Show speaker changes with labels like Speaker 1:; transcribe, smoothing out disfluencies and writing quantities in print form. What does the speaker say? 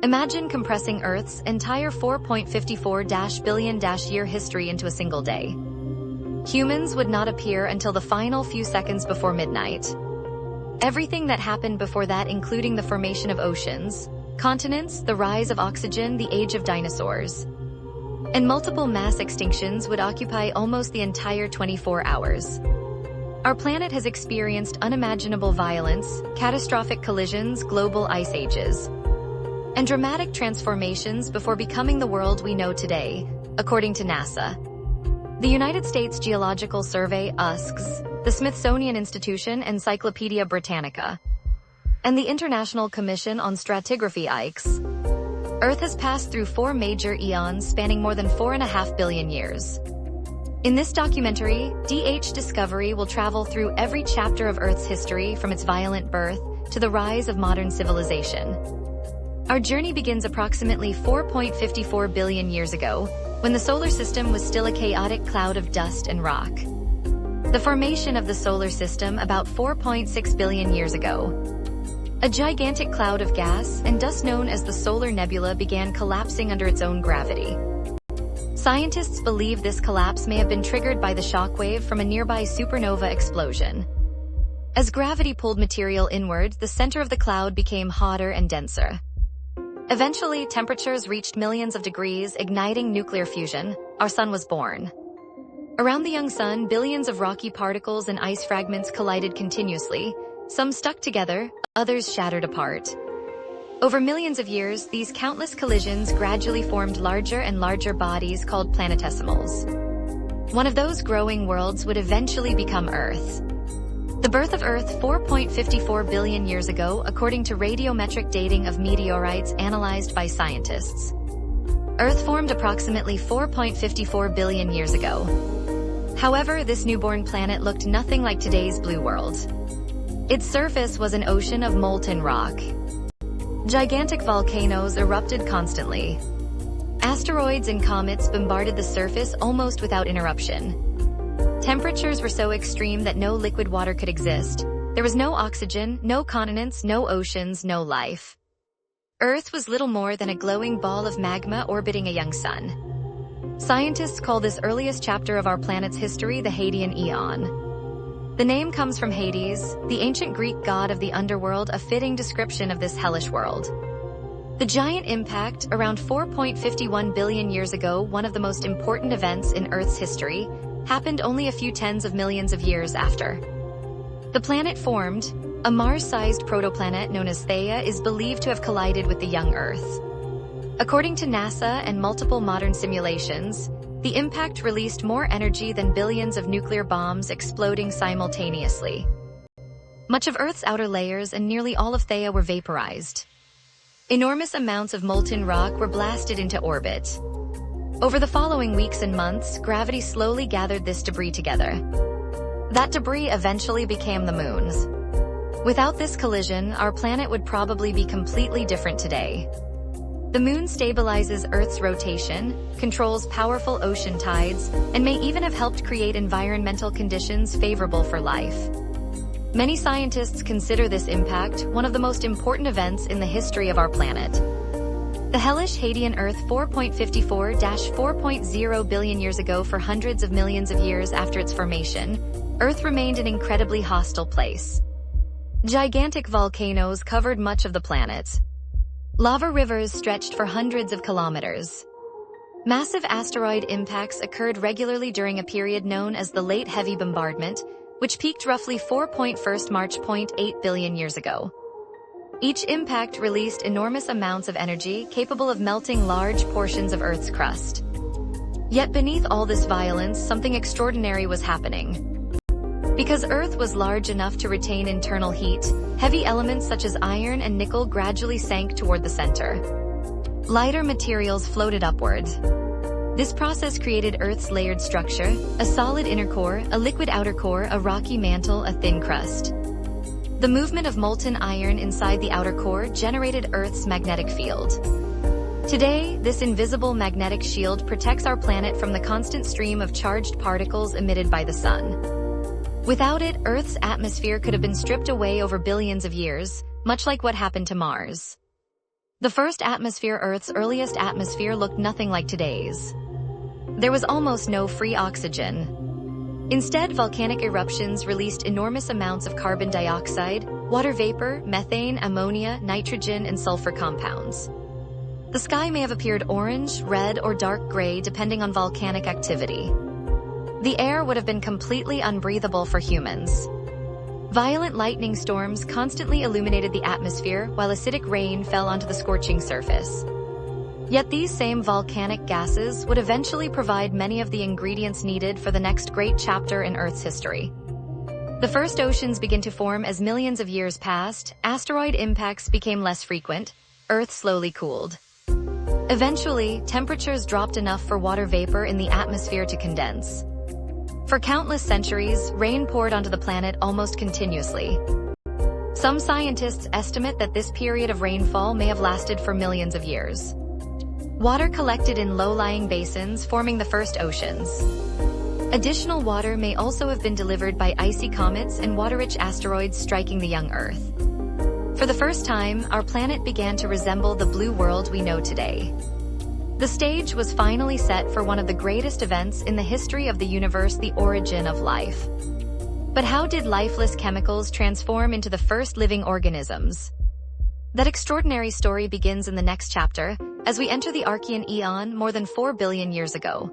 Speaker 1: Imagine compressing Earth's entire 4.54 billion-year history into a single day. Humans would not appear until the final few seconds before midnight. Everything that happened before that, including the formation of oceans, continents, the rise of oxygen, the age of dinosaurs, and multiple mass extinctions, would occupy almost the entire 24 hours. Our planet has experienced unimaginable violence, catastrophic collisions, global ice ages, and dramatic transformations before becoming the world we know today, according to NASA. The United States Geological Survey (USGS), the Smithsonian Institution, Encyclopaedia Britannica, and the International Commission on Stratigraphy (ICS). Earth has passed through 4 major eons spanning more than 4.5 billion years. In this documentary, Discovery will travel through every chapter of Earth's history, from its violent birth to the rise of modern civilization. Our journey begins approximately 4.54 billion years ago, when the solar system was still a chaotic cloud of dust and rock. The formation of the solar system about 4.6 billion years ago. A gigantic cloud of gas and dust known as the solar nebula began collapsing under its own gravity. Scientists believe this collapse may have been triggered by the shockwave from a nearby supernova explosion. As gravity pulled material inward, the center of the cloud became hotter and denser. Eventually, temperatures reached millions of degrees, igniting nuclear fusion. Our sun was born. Around the young sun, billions of rocky particles and ice fragments collided continuously. Some stuck together, others shattered apart. Over millions of years, these countless collisions gradually formed larger and larger bodies called planetesimals. One of those growing worlds would eventually become Earth. The birth of Earth 4.54 billion years ago, according to radiometric dating of meteorites analyzed by scientists. Earth formed approximately 4.54 billion years ago. However, this newborn planet looked nothing like today's blue world. Its surface was an ocean of molten rock. Gigantic volcanoes erupted constantly. Asteroids and comets bombarded the surface almost without interruption. Temperatures were so extreme that no liquid water could exist. There was no oxygen, no continents, no oceans, no life. Earth was little more than a glowing ball of magma orbiting a young sun. Scientists call this earliest chapter of our planet's history the Hadean Eon. The name comes from Hades, the ancient Greek god of the underworld, a fitting description of this hellish world. The giant impact, around 4.51 billion years ago, one of the most important events in Earth's history, happened only a few tens of millions of years after. The planet formed. A Mars-sized protoplanet known as Theia is believed to have collided with the young Earth. According to NASA and multiple modern simulations, the impact released more energy than billions of nuclear bombs exploding simultaneously. Much of Earth's outer layers and nearly all of Theia were vaporized. Enormous amounts of molten rock were blasted into orbit. Over the following weeks and months, gravity slowly gathered this debris together. That debris eventually became the moons. Without this collision, our planet would probably be completely different today. The moon stabilizes Earth's rotation, controls powerful ocean tides, and may even have helped create environmental conditions favorable for life. Many scientists consider this impact one of the most important events in the history of our planet. The hellish Hadean Earth 4.54-4.0 billion years ago. For hundreds of millions of years after its formation, Earth remained an incredibly hostile place. Gigantic volcanoes covered much of the planet. Lava rivers stretched for hundreds of kilometers. Massive asteroid impacts occurred regularly during a period known as the Late Heavy Bombardment, which peaked roughly 4.1 billion years ago. Each impact released enormous amounts of energy capable of melting large portions of Earth's crust. Yet beneath all this violence, something extraordinary was happening. Because Earth was large enough to retain internal heat, heavy elements such as iron and nickel gradually sank toward the center. Lighter materials floated upward. This process created Earth's layered structure: a solid inner core, a liquid outer core, a rocky mantle, a thin crust. The movement of molten iron inside the outer core generated Earth's magnetic field. Today, this invisible magnetic shield protects our planet from the constant stream of charged particles emitted by the sun. Without it, Earth's atmosphere could have been stripped away over billions of years, much like what happened to Mars. The first atmosphere, Earth's earliest atmosphere, looked nothing like today's. There was almost no free oxygen. Instead, volcanic eruptions released enormous amounts of carbon dioxide, water vapor, methane, ammonia, nitrogen, and sulfur compounds. The sky may have appeared orange, red, or dark gray depending on volcanic activity. The air would have been completely unbreathable for humans. Violent lightning storms constantly illuminated the atmosphere while acidic rain fell onto the scorching surface. Yet these same volcanic gases would eventually provide many of the ingredients needed for the next great chapter in Earth's history. The first oceans begin to form as millions of years passed, asteroid impacts became less frequent, Earth slowly cooled. Eventually, temperatures dropped enough for water vapor in the atmosphere to condense. For countless centuries, rain poured onto the planet almost continuously. Some scientists estimate that this period of rainfall may have lasted for millions of years. Water collected in low-lying basins, forming the first oceans. Additional water may also have been delivered by icy comets and water-rich asteroids striking the young Earth. For the first time, our planet began to resemble the blue world we know today. The stage was finally set for one of the greatest events in the history of the universe, the origin of life. But how did lifeless chemicals transform into the first living organisms? That extraordinary story begins in the next chapter, as we enter the Hadean Eon more than 4 billion years ago.